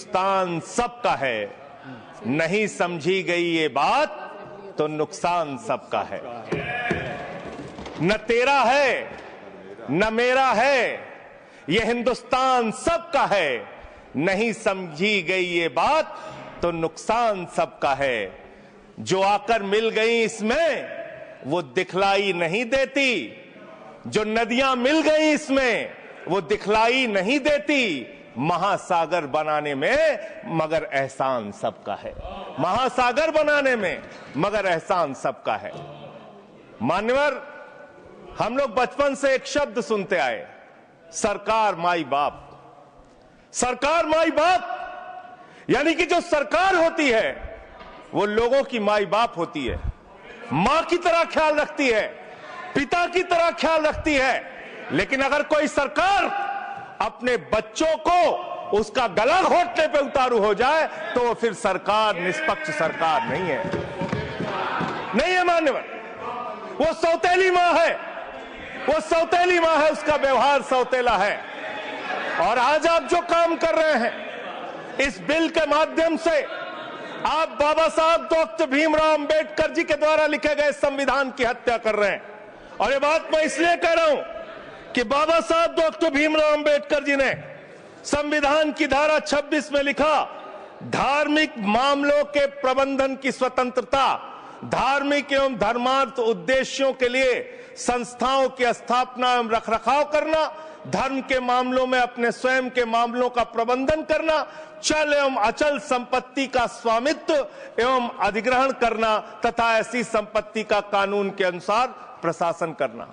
हिंदुस्तान सबका है, नहीं समझी गई ये बात तो नुकसान सबका है। न तेरा है न मेरा है, ये हिंदुस्तान सबका है, नहीं समझी गई ये बात तो नुकसान सबका है। जो आकर मिल गई इसमें वो दिखलाई नहीं देती, जो नदियां मिल गई इसमें वो दिखलाई नहीं देती, महासागर बनाने में मगर एहसान सबका है, महासागर बनाने में मगर एहसान सबका है। मान्यवर, हम लोग बचपन से एक शब्द सुनते आए, सरकार माई बाप। सरकार माई बाप यानी कि जो सरकार होती है वो लोगों की माई बाप होती है, मां की तरह ख्याल रखती है, पिता की तरह ख्याल रखती है। लेकिन अगर कोई सरकार अपने बच्चों को उसका गला घोटने पे उतारू हो जाए तो वो फिर सरकार निष्पक्ष सरकार नहीं है, नहीं है मान्यवर। वो सौतेली मां है, वो सौतेली मां है, उसका व्यवहार सौतेला है। और आज आप जो काम कर रहे हैं इस बिल के माध्यम से, आप बाबा साहब डॉक्टर भीमराव अंबेडकर जी के द्वारा लिखे गए संविधान की हत्या कर रहे हैं। और ये बात मैं इसलिए कह रहा हूं कि बाबा साहब डॉक्टर भीमराव अंबेडकर जी ने संविधान की धारा 26 में लिखा, धार्मिक मामलों के प्रबंधन की स्वतंत्रता, धार्मिक एवं धर्मार्थ उद्देश्यों के लिए संस्थाओं की स्थापना एवं रखरखाव करना, धर्म के मामलों में अपने स्वयं के मामलों का प्रबंधन करना, चल एवं अचल संपत्ति का स्वामित्व एवं अधिग्रहण करना तथा ऐसी संपत्ति का कानून के अनुसार प्रशासन करना।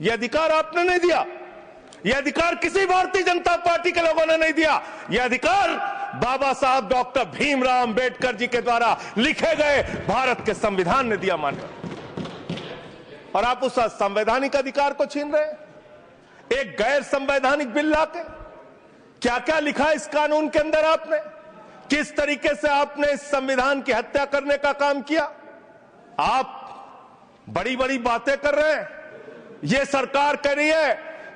यह अधिकार आपने नहीं दिया, यह अधिकार किसी भारतीय जनता पार्टी के लोगों ने नहीं दिया, यह अधिकार बाबा साहब डॉक्टर भीमराव अंबेडकर जी के द्वारा लिखे गए भारत के संविधान ने दिया। मानकर और आप उस संवैधानिक अधिकार को छीन रहे हैं एक गैर संवैधानिक बिल लाके। क्या क्या लिखा इस कानून के अंदर आपने, किस तरीके से आपने इस संविधान की हत्या करने का काम किया। आप बड़ी बड़ी बातें कर रहे हैं, ये सरकार कह रही है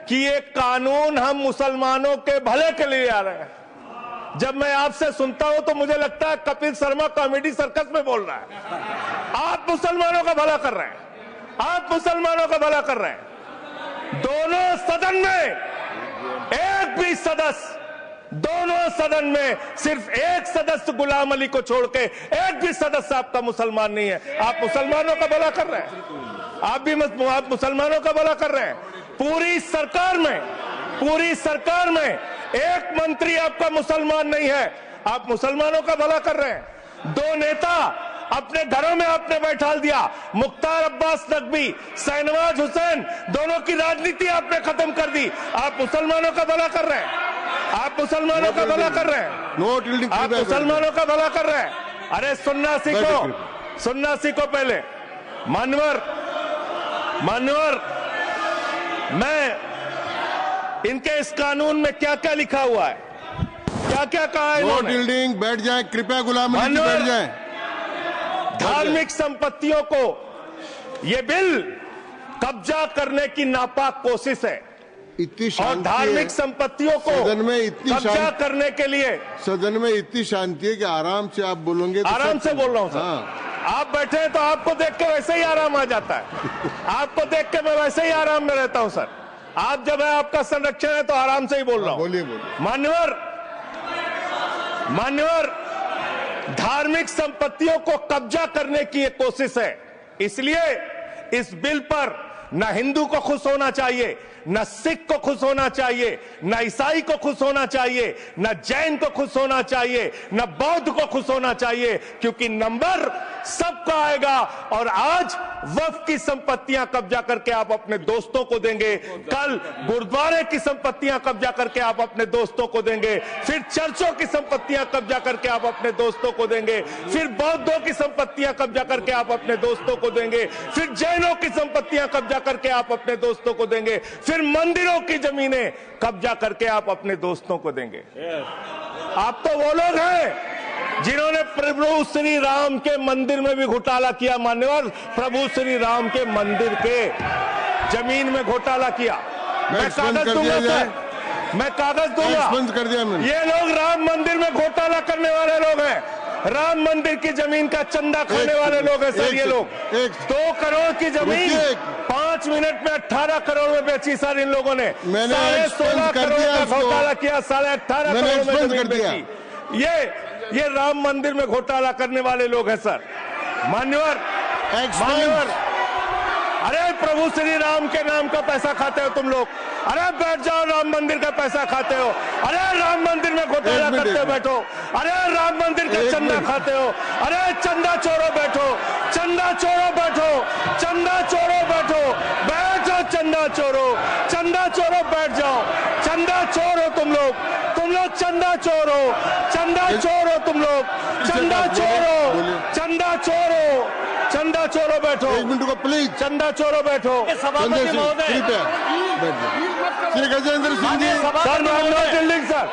कि ये कानून हम मुसलमानों के भले के लिए आ रहे हैं। जब मैं आपसे सुनता हूं तो मुझे लगता है कपिल शर्मा कॉमेडी सर्कस में बोल रहा है। आप मुसलमानों का भला कर रहे हैं, आप मुसलमानों का भला कर रहे हैं। दोनों सदन में एक भी सदस्य, दोनों सदन में सिर्फ एक सदस्य गुलाम अली को छोड़ के एक भी सदस्य आपका मुसलमान नहीं है। आप मुसलमानों का भला कर रहे हैं, आप मुसलमानों का भला कर रहे हैं। पूरी सरकार में एक मंत्री आपका मुसलमान नहीं है, आप मुसलमानों का भला कर रहे हैं। दो नेता अपने घरों में आपने बैठा दिया, मुख्तार अब्बास नकवी, शहनवाज हुसैन, दोनों की राजनीति आपने खत्म कर दी। आप मुसलमानों का भला कर रहे हैं, आप मुसलमानों का भला कर रहे हैं, आप मुसलमानों का भला कर रहे हैं। अरे सुनना सीखो पहले। मान्यवर, मैं इनके इस कानून में क्या क्या लिखा हुआ है, क्या क्या कहा है इन्होंने। बैठ जाए कृपया, गुलाम अली जी बैठ जाए। धार्मिक संपत्तियों को यह बिल कब्जा करने की नापाक कोशिश है। इतनी और धार्मिक संपत्तियों को सदन में इतनी कब्जा करने के लिए सदन में इतनी शांति है कि आराम से आप बोलोगे तो आराम से बोल रहा हूं सर। हाँ। आप बैठे हैं तो आपको देख के वैसे ही आराम आ जाता है। आपको देख के मैं वैसे ही आराम में रहता हूं सर। आप जब है आपका संरक्षण है तो आराम से ही बोल रहा हूं। बोलिए। मान्यवर, धार्मिक संपत्तियों को कब्जा करने की एक कोशिश है। इसलिए इस बिल पर न हिंदू को खुश होना चाहिए, न सिख को खुश होना चाहिए, न ईसाई को खुश होना चाहिए, न जैन को खुश होना चाहिए, न बौद्ध को खुश होना चाहिए, क्योंकि नंबर सबका आएगा। और आज वक्फ की संपत्तियां कब्जा करके आप अपने दोस्तों को देंगे, कल गुरुद्वारे की संपत्तियां कब्जा करके आप अपने दोस्तों को देंगे, फिर चर्चों की संपत्तियां कब्जा करके आप अपने दोस्तों को देंगे, फिर बौद्धों की संपत्तियां कब्जा करके आप अपने दोस्तों को देंगे, फिर जैनों की संपत्तियां कब्जा करके आप अपने दोस्तों को देंगे, फिर मंदिरों की जमीनें कब्जा करके आप अपने दोस्तों को देंगे। आप तो वो लोग हैं जिन्होंने प्रभु श्री राम के मंदिर में भी घोटाला किया। मान्यवर, प्रभु श्री राम के मंदिर के जमीन में घोटाला किया। मैं कागज दूंगा सर, मैं कागज दूंगा। एक्सपेंस कर दिया मैंने। ये लोग राम मंदिर में घोटाला करने वाले लोग हैं, राम मंदिर की जमीन का चंदा खाने वाले लोग हैं सर। ये लोग 2 करोड़ की जमीन 5 मिनट में 18 करोड़ में बेची सर इन लोगों ने। 16.5 करोड़ का घोटाला किया, 18.5 करोड़ में जमीन बेची। ये राम मंदिर में घोटाला करने वाले लोग हैं सर। मान्यवर, अरे प्रभु श्री राम के नाम का पैसा खाते हो तुम लोग। अरे बैठ जाओ, राम मंदिर का पैसा खाते हो। अरे राम मंदिर में घोटाला करते हो, बैठो। अरे राम मंदिर का चंदा खाते हो। अरे चंदा चोरो बैठो, चंदा चोरो बैठो, चंदा चोरो बैठो, बैठो चंदा चोरो, चंदा चोरो बैठ जाओ। चंदा चोर हो तुम लोग चंदा चोर हो, चंदा चोर हो तुम लोग, चंदा चोरो, चंदा चोरो, चंदा चोरो बैठो। 1 मिनट को प्लीज। चंदा चोरो बैठो। सभापति महोदय, Shri Gajendra Singh ji. Sir I am not dealing sir,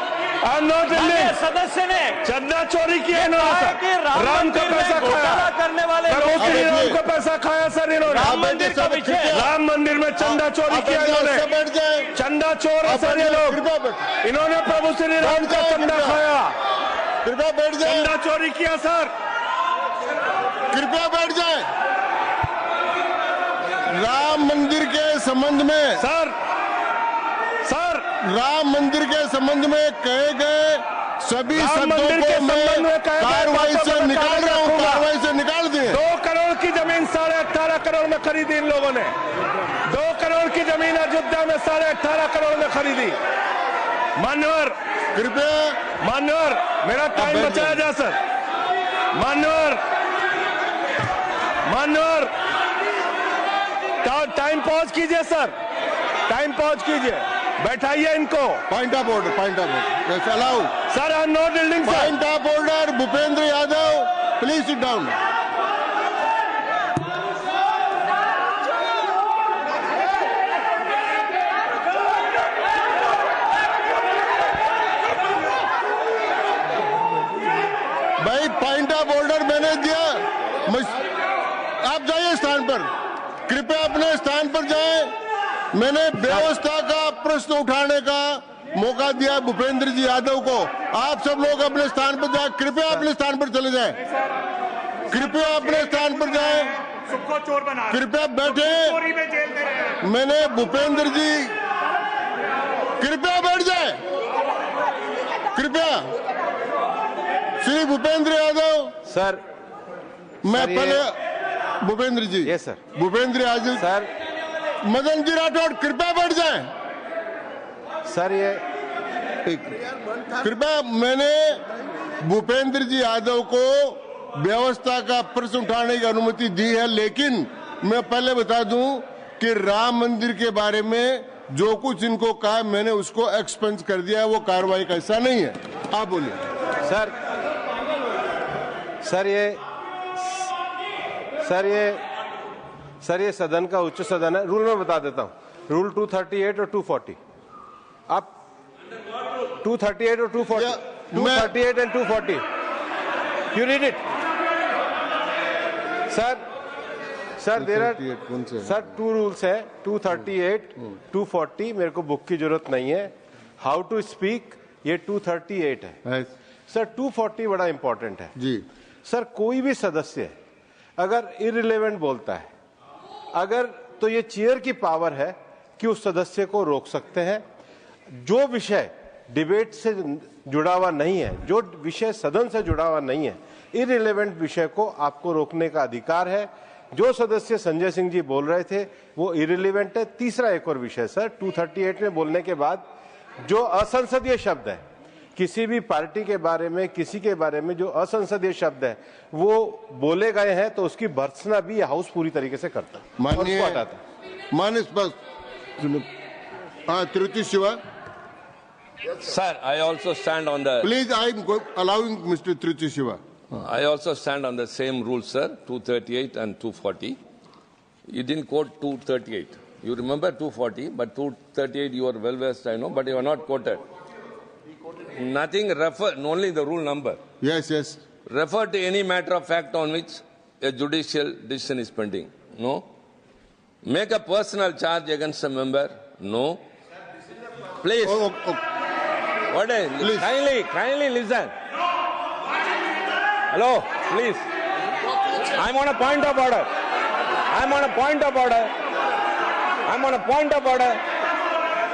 I am not dealing. सदस्य ने चंदा चोरी किया इन्होंने, राम का पैसा खाया करने वाले राम का पैसा खाया सर इन्होंने। राम मंदिर का विषय, राम मंदिर में चंदा चोरी किया इन्होंने। बैठ जाए, चंदा चोर है सर ये लोग। इन्होंने प्रभु श्री राम का चंदा खाया। कृपया बैठ जाए, चंदा चोरी किया सर। कृपया बैठ जाए। राम मंदिर के संबंध में सर राम मंदिर के संबंध में कहे गए सभी शब्दों को मैं कार्रवाई से निकाल रहा हूं, कार्रवाई से निकाल दिए। 2 करोड़ की जमीन 18.5 करोड़ में खरीदी इन लोगों ने। 2 करोड़ की जमीन अयोध्या में 18.5 करोड़ में खरीदी। मान्यवर, कृपया मान्यवर मेरा टाइम बचाया जा सर। मान्यवर टाइम पॉज कीजिए सर, टाइम पॉज कीजिए, बैठाइए इनको। Point of order, point of order allow sir. I am not dealing sir. Point of order Bhupendra Yadav, please sit down. भाई पॉइंट ऑफ ऑर्डर मैंने दिया, आप जाइए स्थान पर, कृपया अपने स्थान पर जाएं। मैंने व्यवस्था का प्रश्न उठाने का मौका दिया भूपेंद्र जी यादव को। आप सब लोग अपने स्थान पर जाएं, कृपया अपने स्थान पर चले जाएं, कृपया अपने स्थान पर जाएं, कृपया बैठे। मैंने भूपेंद्र जी, कृपया बैठ जाए, कृपया। श्री भूपेंद्र यादव सर। मैं पहले Bhupendra ji, yes sir. Bhupendra Yadav sir, Madan ji Rathore कृपया बैठ जाएं सर। ये कृपया, मैंने भूपेंद्र जी यादव को व्यवस्था का प्रश्न उठाने की अनुमति दी है, लेकिन मैं पहले बता दूं कि राम मंदिर के बारे में जो कुछ इनको कहा मैंने उसको एक्सपेंस कर दिया है, वो कार्रवाई का हिस्सा नहीं है। आप बोलिए सर। सर ये सदन का उच्च सदन है। रूल में बता देता हूं, रूल 238 और 240। आप 238 और 240, 238 and 240, you read it sir. There are sir 2 rules है, 238, 240। मेरे को बुक की जरूरत नहीं है। हाउ टू स्पीक ये 238 है सर। 240 बड़ा इंपॉर्टेंट है जी सर। कोई भी सदस्य अगर इररिलेवेंट बोलता है, अगर तो ये चेयर की पावर है कि उस सदस्य को रोक सकते हैं। जो विषय डिबेट से जुड़ा हुआ नहीं है, जो विषय सदन से जुड़ा हुआ नहीं है, इररिलेवेंट विषय को आपको रोकने का अधिकार है। जो सदस्य संजय सिंह जी बोल रहे थे वो इररिलेवेंट है। तीसरा एक और विषय सर, 238 में बोलने के बाद जो असंसदीय शब्द है, किसी भी पार्टी के बारे में, किसी के बारे में जो असंसदीय शब्द है वो बोले गए हैं, तो उसकी भर्त्सना भी हाउस पूरी तरीके से करता है, माननीय हटाता है। माननीय Tiruchi Shiva, Sir, I also stand on the. please, I am allowing Mr. Tiruchi Shiva. I also stand on the same rules, sir. 238 and 240. You didn't quote 238. You remember 240, but 238 you are well versed, I know, but you are not quoted. Nothing refer, only the rule number. Yes, yes. Refer to any matter of fact on which a judicial decision is pending. No. Make a personal charge against a member. No. Please. Oh, What is? Please. Kindly listen. Hello, please. I'm on a point of order. I'm on a point of order.